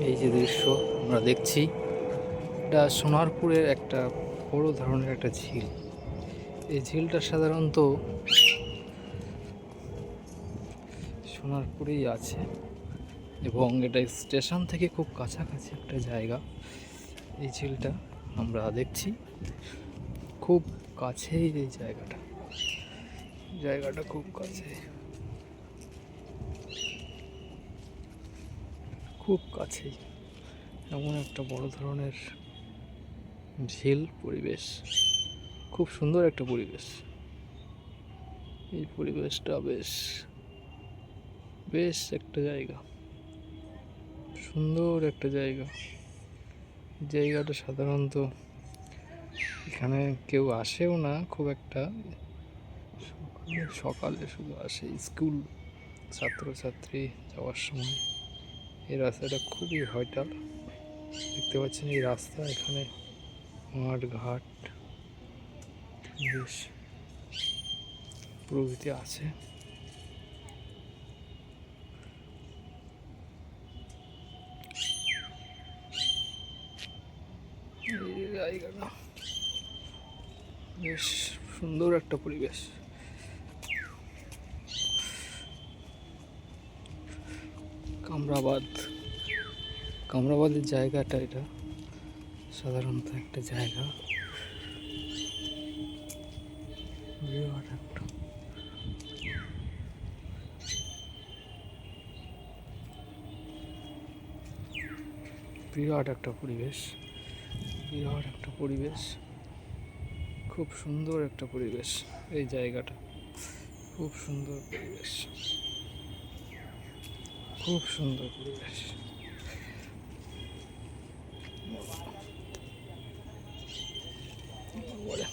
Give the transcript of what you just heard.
এই যে দৃশ্য আমরা দেখছি, এটা সোনারপুরের একটা বড় ধরনের একটা ঝিল। এই ঝিলটা সাধারণত সোনারপুরেই আছে এবং এটা স্টেশন থেকে খুব কাছাকাছি একটা জায়গা। এই ঝিলটা আমরা দেখছি খুব কাছেই, এই জায়গাটা খুব কাছে, খুব কাছেই এমন একটা বড় ধরনের ঝিল। পরিবেশ খুব সুন্দর একটা পরিবেশ। এই পরিবেশটা বেশ বেশ একটা জায়গা, সুন্দর একটা জায়গাটা সাধারণত এখানে কেউ আসেও না খুব একটা। সকালে শুধু আসে স্কুল ছাত্রছাত্রী যাওয়ার সময়। এই রাস্তাটা খুবই ভাইটাল। দেখতে পাচ্ছেন এই রাস্তা, এখানে মাঠ ঘাট বেশ প্রভৃতি আছে। এই জায়গাটা বেশ সুন্দর একটা পরিবেশ। কামরাবাদের জায়গাটা, এটা সাধারণত একটা জায়গা, বিরাট একটা বিরাট একটা পরিবেশ, খুব সুন্দর একটা পরিবেশ। এই জায়গাটা খুব সুন্দর পরিবেশ, খুব সুন্দর পরিবেশ। বলে